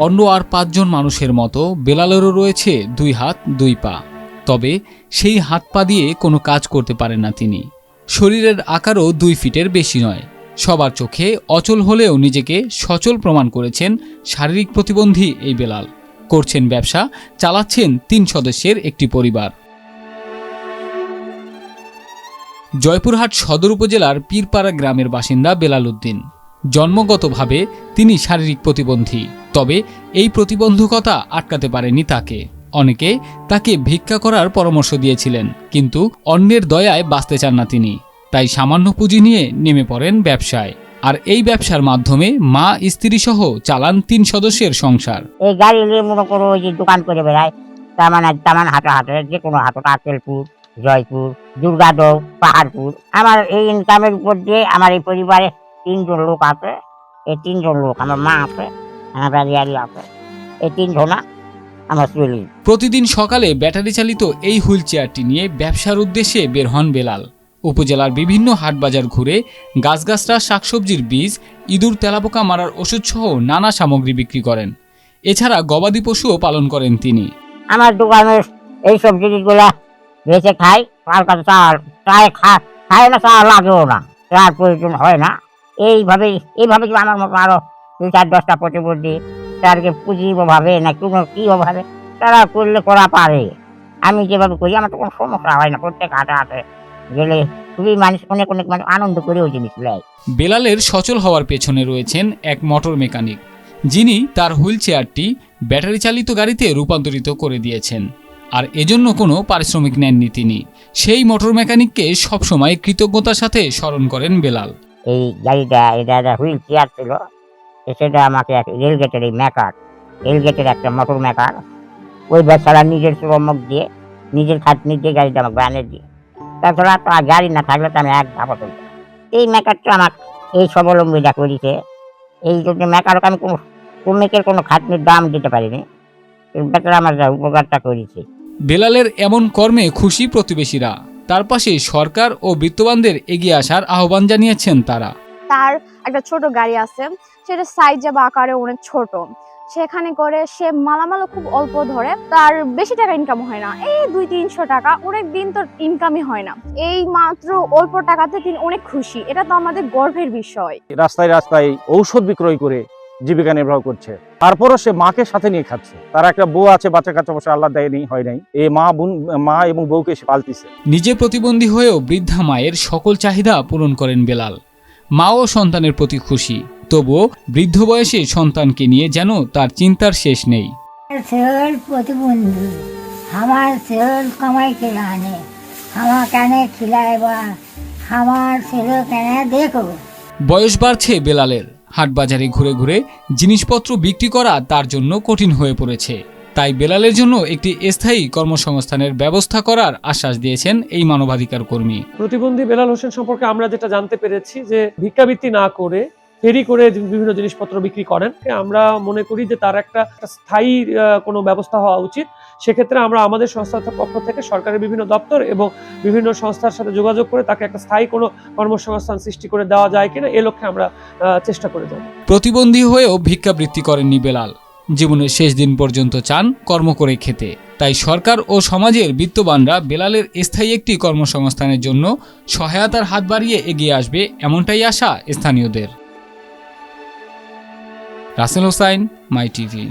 অন্য আর 5 জন মানুষের মতো বেলালেরও রয়েছে 2 হাত 2 পা। তবে সেই হাত পা দিয়ে কোনো কাজ করতে পারেন না তিনি। শরীরের আকারও 2 ফিটের বেশি নয়। সবার চোখে অচল হলেও নিজেকে সচল প্রমাণ করেছেন শারীরিক প্রতিবন্ধী এই বেলাল। করছেন ব্যবসা, চালাচ্ছেন 3 সদস্যের একটি পরিবার। জয়পুরহাট সদর উপজেলার পীরপাড়া গ্রামের বাসিন্দা বেলাল উদ্দিন। জন্মগতভাবে তিনি শারীরিক প্রতিবন্ধী, তবে এই প্রতিবন্ধকতা আটকাতে পারেনি তাকে। অনেকে তাকে ভিক্ষা করার পরামর্শ দিয়েছিলেন, কিন্তু অন্যের দয়ায় বাঁচতে চান না তিনি। তাই সামান্য পুঁজি নিয়ে নেমে পড়েন ব্যবসায়। আর এই ব্যবসার মাধ্যমে মা স্ত্রী সহ চালান 3 সদস্যের সংসার। এই গাড়ি নিয়ে মনে করো ওই যে দোকান করে বেড়ায়, তামান হাটে হাটে, যে কোনো হাটে, আকেলপুর, জয়পুর, দুর্গাদৌ, পাহাড়পুর। আমার এই ইনকামের উপর দিয়ে আমার এই পরিবারে 3 জন লোক আছে। এই 3 জন লোক, আমার মা আছে, আমার বাড়ি আছে, এই 3 জনা আমার চলি। প্রতিদিন সকালে ব্যাটারি চালিত এই হুইল চেয়ারটি নিয়ে ব্যবসার উদ্দেশ্যে বের হন বেলাল। উপজেলার বিভিন্ন হাটবাজার ঘুরে গাছগাছরা, শাকসবজির বীজ, ইঁদুর তেলাপোকা মারার ওষুধ সহ নানা সামগ্রী বিক্রি করেন। এছাড়া গবাদি পশুও পালন করেন তিনি। আমার দোকানের এইসব জিনিসগুলা বেঁচে খাই। তার কাছে চায় খায় না, চা লাগেও না, চার প্রয়োজন হয় না। এইভাবে যদি আমার মতো আরো 2-4-10টা প্রতিবন্ধী তাদেরকে পুঁজি ভাবে না কোনো কি ভাবে তারা করলে করা পারে। আমি যেভাবে করি আমার তো কোনো সমস্যা হয় না। প্রত্যেক হাটে হাটে গেলে খুবই মানুষ অনেক মানুষ আনন্দ করেও জিনিস নেয়। বেলালের সচল হওয়ার পেছনে রয়েছেন এক মোটর মেকানিক, যিনি তার হুইল চেয়ারটি ব্যাটারি চালিত গাড়িতে রূপান্তরিত করে দিয়েছেন। আর এজন্য কোনো পারিশ্রমিক নেননি তিনি। সেই মোটর মেকানিককে সবসময় কৃতজ্ঞতার সাথে স্মরণ করেন বেলাল। এই গাড়িটা এটা হুইল চেয়ার ছিল, সেটা আমাকে রেলগেটের এই মেকার, রেলগেটের একটা মোটর মেকার, ওই বেচারা নিজের শ্রমক দিয়ে নিজের খাটনি দিয়ে গাড়িটা আমাকে বানিয়ে দিয়ে, তাছাড়া তো গাড়ি না থাকলে তো আমি এক ধাপা চলতাম। এই মেকারটা আমার এই স্বাবলম্বীটা করেছে। এই জন্য মেকারকে আমি কোনো শ্রমিকের কোনো খাটনির দাম দিতে পারিনি। বেচারা আমার যা উপকারটা করেছে। বেলালের এমন কর্মে খুশি প্রতিবেশীরা। তার পাশে সরকার ও বিত্তবানদের এগিয়ে আসার আহ্বান জানিয়েছেন তারা। তার একটা ছোট গাড়ি আছে, সেটা সাইজ বা আকারে অনেক ছোট। সেখানে করে সে মালামালও খুব অল্প ধরে, তার বেশি টাকা ইনকাম হয় না, এই 200-300 টাকা, অনেক দিন তো ইনকামই হয় না। এই মাত্র অল্প টাকাতে তিনি অনেক খুশি। এটা তো আমাদের গর্বের বিষয়। রাস্তায় রাস্তায় ঔষধ বিক্রয় করে জীবিকা নির্বাহ করছে, তারপরও সে মাকে সাথে নিয়ে খাচ্ছে। তার একটা বউ আছে, বাচ্চা কাচ্চা বসে আল্লাহ দেয়নি, হয় নাই, এই মা এবং বউকে সে পালতিছে। নিজে প্রতিবন্ধী হয়েও বৃদ্ধা মায়ের সকল চাহিদা পূরণ করেন বেলাল। মা ও সন্তানের প্রতি খুশি, তবুও বৃদ্ধ বয়সে সন্তানকে নিয়ে যেন তার চিন্তার শেষ নেই। প্রতিবন্ধী আমার ছেলে কামাই করে আনে, আমার কানে খিলাইবা, আমার ছেলে কেন দেখো। বয়স বাড়ছে বেলালের। হাটবাজারে ঘুরে ঘুরে জিনিসপত্র বিক্রি করা তার জন্য কঠিন হয়ে পড়েছে। তাই বেলালের জন্য একটি স্থায়ী কর্মসংস্থানের ব্যবস্থা করার আশ্বাস দিয়েছেন এই মানবাধিকার কর্মী। প্রতিবন্ধী বেলাল হোসেন সম্পর্কে আমরা যেটা জানতে পেরেছি যে ভিক্ষাবৃত্তি না করে ফেরি করে বিভিন্ন জিনিসপত্র বিক্রি করেন। আমরা মনে করি যে তার একটা স্থায়ী কোনো ব্যবস্থা হওয়া উচিত। সেক্ষেত্রে আমরা আমাদের সংস্থার পক্ষ থেকে সরকারের বিভিন্ন দপ্তর এবং বিভিন্ন সংস্থার সাথে যোগাযোগ করে তাকে একটা স্থায়ী কোনো কর্মসংস্থান সৃষ্টি করে দেওয়া যায় কিনা এ লক্ষ্যে আমরা চেষ্টা করে যাব। প্রতিবন্ধী হয়েও ভিক্ষাবৃত্তি করেননি বেলাল। জীবনের শেষ দিন পর্যন্ত চান কর্ম করে খেতে। তাই সরকার ও সমাজের বিত্তবানরা বেলালের স্থায়ী একটি কর্মসংস্থানের জন্য সহায়তার হাত বাড়িয়ে এগিয়ে আসবে, এমনটাই আশা স্থানীয়দের। রাসেল হোসাইন, মাই টিভি।